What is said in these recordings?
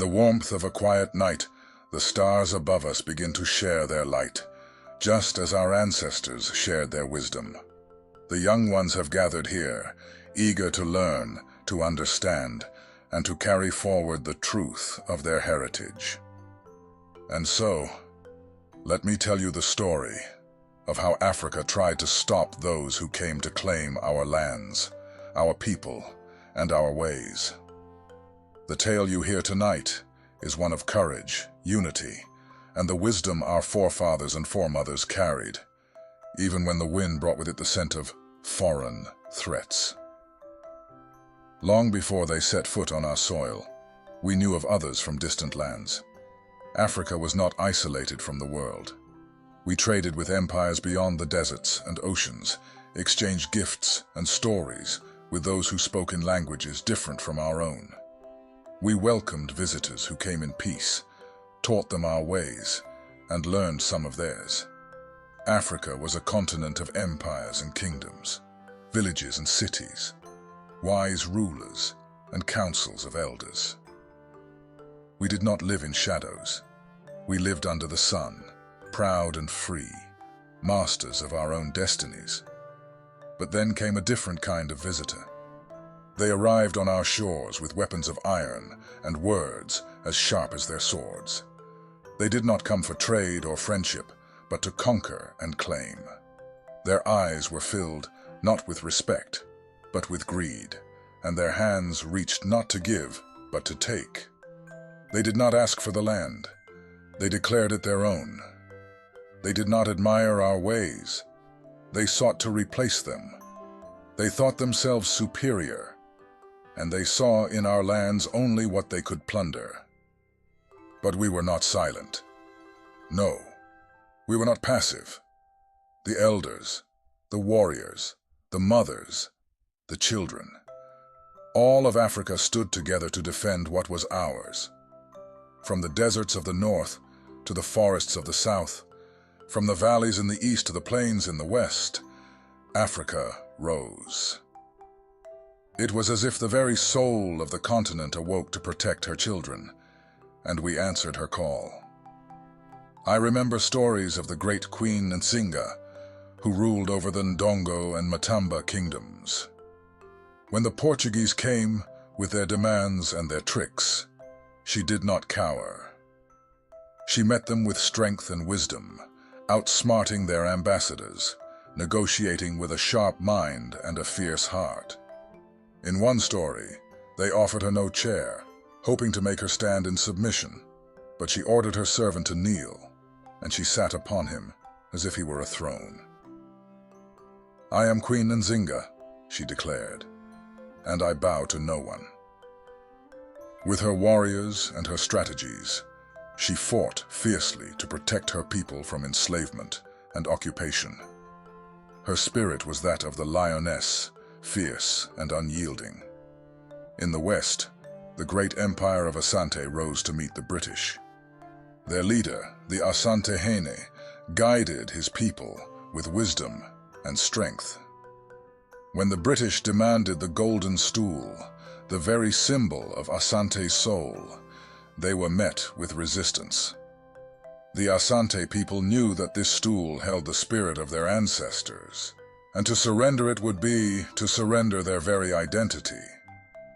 the warmth of a quiet night, the stars above us begin to share their light, just as our ancestors shared their wisdom. The young ones have gathered here, eager to learn, to understand, and to carry forward the truth of their heritage. And so, let me tell you the story of how Africa tried to stop those who came to claim our lands, our people, and our ways. The tale you hear tonight is one of courage, unity, and the wisdom our forefathers and foremothers carried, even when the wind brought with it the scent of foreign threats. Long before they set foot on our soil, we knew of others from distant lands. Africa was not isolated from the world. We traded with empires beyond the deserts and oceans, exchanged gifts and stories with those who spoke in languages different from our own. We welcomed visitors who came in peace, taught them our ways, and learned some of theirs. Africa was a continent of empires and kingdoms, villages and cities, wise rulers and councils of elders. We did not live in shadows. We lived under the sun, proud and free, masters of our own destinies. But then came a different kind of visitor. They arrived on our shores with weapons of iron and words as sharp as their swords. They did not come for trade or friendship, but to conquer and claim. Their eyes were filled not with respect, but with greed, and their hands reached not to give, but to take. They did not ask for the land. They declared it their own. They did not admire our ways. They sought to replace them. They thought themselves superior, and they saw in our lands only what they could plunder. But we were not silent. No, we were not passive. The elders, the warriors, the mothers, the children, all of Africa stood together to defend what was ours. From the deserts of the north to the forests of the south, from the valleys in the east to the plains in the west, Africa rose. It was as if the very soul of the continent awoke to protect her children, and we answered her call. I remember stories of the great Queen Nsinga, who ruled over the Ndongo and Matamba kingdoms. When the Portuguese came with their demands and their tricks, she did not cower. She met them with strength and wisdom, outsmarting their ambassadors, negotiating with a sharp mind and a fierce heart. In one story, they offered her no chair, hoping to make her stand in submission, but she ordered her servant to kneel, and she sat upon him as if he were a throne. "I am Queen Nzinga," she declared, "and I bow to no one." With her warriors and her strategies, she fought fiercely to protect her people from enslavement and occupation. Her spirit was that of the lioness, fierce and unyielding. In the west, the great empire of Asante rose to meet the British. Their leader, the Asante Hene, guided his people with wisdom and strength. When the British demanded the golden stool, the very symbol of Asante's soul, they were met with resistance. The Asante people knew that this stool held the spirit of their ancestors, and to surrender it would be to surrender their very identity.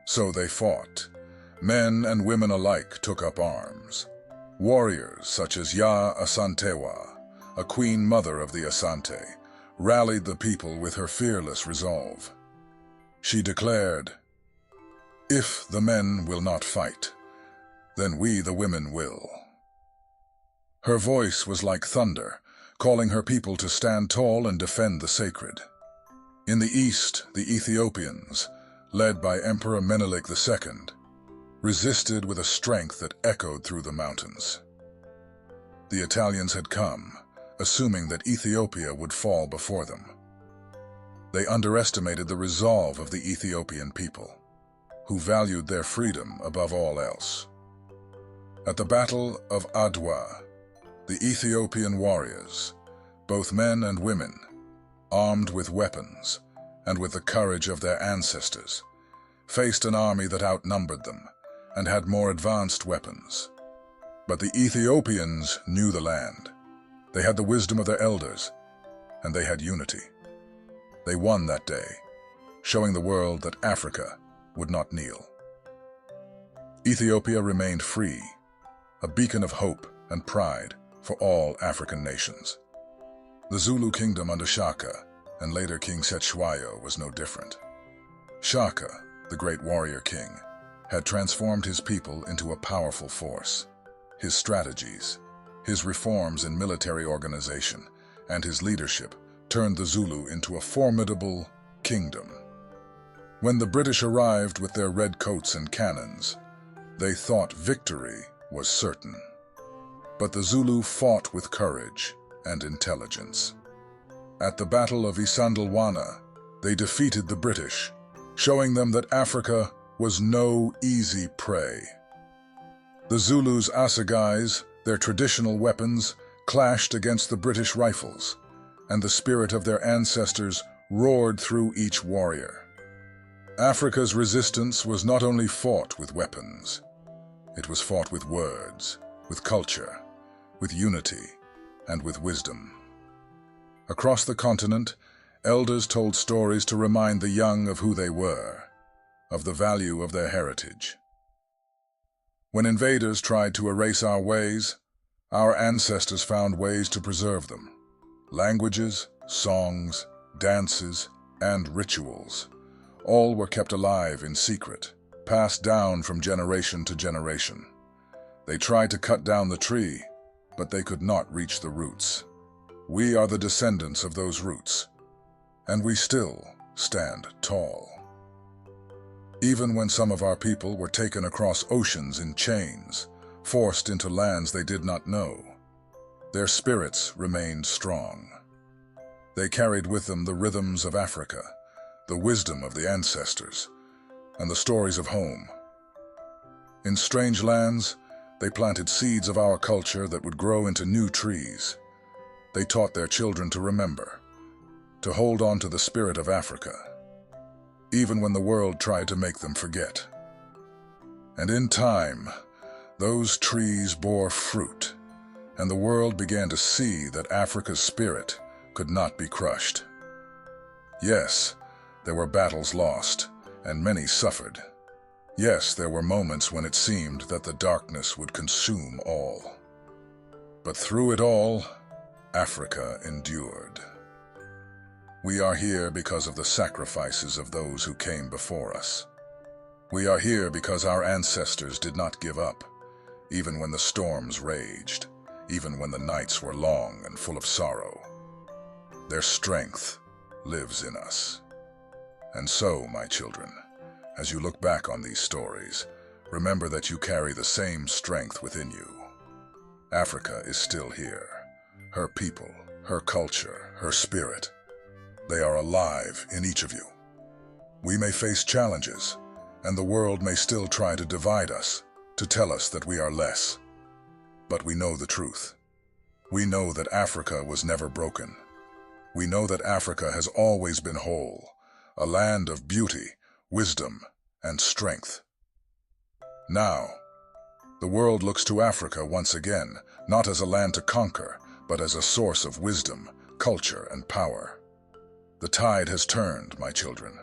So they fought. Men and women alike took up arms. Warriors such as Ya Asantewa, a queen mother of the Asante, rallied the people with her fearless resolve. She declared, "If the men will not fight, then we the women will." Her voice was like thunder, calling her people to stand tall and defend the sacred. In the east, the Ethiopians, led by Emperor Menelik II, resisted with a strength that echoed through the mountains. The Italians had come, assuming that Ethiopia would fall before them. They underestimated the resolve of the Ethiopian people, who valued their freedom above all else. At the Battle of Adwa, the Ethiopian warriors, both men and women, armed with weapons and with the courage of their ancestors, faced an army that outnumbered them and had more advanced weapons. But the Ethiopians knew the land. They had the wisdom of their elders, and they had unity. They won that day, showing the world that Africa would not kneel. Ethiopia remained free, a beacon of hope and pride for all African nations. The Zulu kingdom under Shaka, and later King Cetshwayo, was no different. Shaka, the great warrior king, had transformed his people into a powerful force. His strategies, his reforms in military organization, and his leadership turned the Zulu into a formidable kingdom. When the British arrived with their red coats and cannons, they thought victory was certain. But the Zulu fought with courage and intelligence. At the Battle of Isandlwana, they defeated the British, showing them that Africa was no easy prey. The Zulus' assegais, their traditional weapons, clashed against the British rifles, and the spirit of their ancestors roared through each warrior. Africa's resistance was not only fought with weapons, it was fought with words, with culture, with unity, and with wisdom. Across the continent, elders told stories to remind the young of who they were, of the value of their heritage. When invaders tried to erase our ways, our ancestors found ways to preserve them. Languages, songs, dances, and rituals, all were kept alive in secret, passed down from generation to generation. They tried to cut down the tree, but they could not reach the roots. We are the descendants of those roots, and we still stand tall. Even when some of our people were taken across oceans in chains, forced into lands they did not know, their spirits remained strong. They carried with them the rhythms of Africa, the wisdom of the ancestors, and the stories of home. In strange lands, they planted seeds of our culture that would grow into new trees. They taught their children to remember, to hold on to the spirit of Africa, even when the world tried to make them forget. And in time, those trees bore fruit, and the world began to see that Africa's spirit could not be crushed. Yes, there were battles lost, and many suffered. Yes, there were moments when it seemed that the darkness would consume all. But through it all, Africa endured. We are here because of the sacrifices of those who came before us. We are here because our ancestors did not give up, even when the storms raged, even when the nights were long and full of sorrow. Their strength lives in us. And so, my children, as you look back on these stories, remember that you carry the same strength within you. Africa is still here. Her people, her culture, her spirit. They are alive in each of you. We may face challenges, and the world may still try to divide us, to tell us that we are less. But we know the truth. We know that Africa was never broken. We know that Africa has always been whole, a land of beauty, wisdom, and strength. Now, the world looks to Africa once again, not as a land to conquer, but as a source of wisdom, culture, and power. The tide has turned, my children.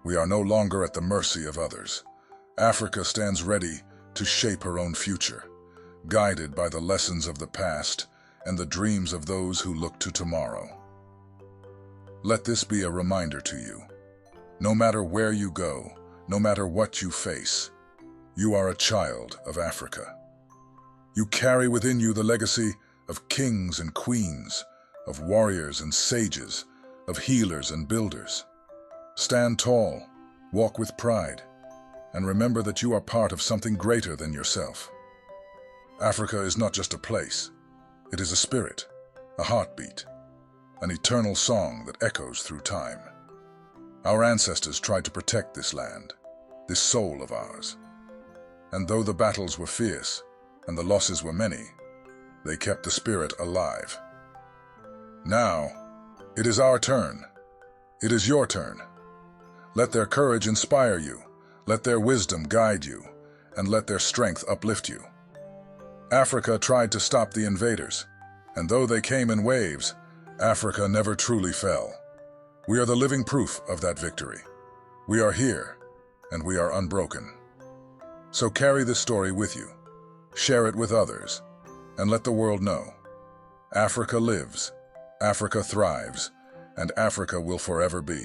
We are no longer at the mercy of others. Africa stands ready to shape her own future, guided by the lessons of the past and the dreams of those who look to tomorrow. Let this be a reminder to you. No matter where you go, no matter what you face, you are a child of Africa. You carry within you the legacy of kings and queens, of warriors and sages, of healers and builders. Stand tall, walk with pride, and remember that you are part of something greater than yourself. Africa is not just a place. It is a spirit, a heartbeat, an eternal song that echoes through time. Our ancestors tried to protect this land, this soul of ours. And though the battles were fierce and the losses were many, they kept the spirit alive. Now, it is our turn. It is your turn. Let their courage inspire you. Let their wisdom guide you. and let their strength uplift you. Africa tried to stop the invaders, and though they came in waves, Africa never truly fell. We are the living proof of that victory. We are here, and we are unbroken. So carry this story with you, share it with others, and let the world know. Africa lives, Africa thrives, and Africa will forever be.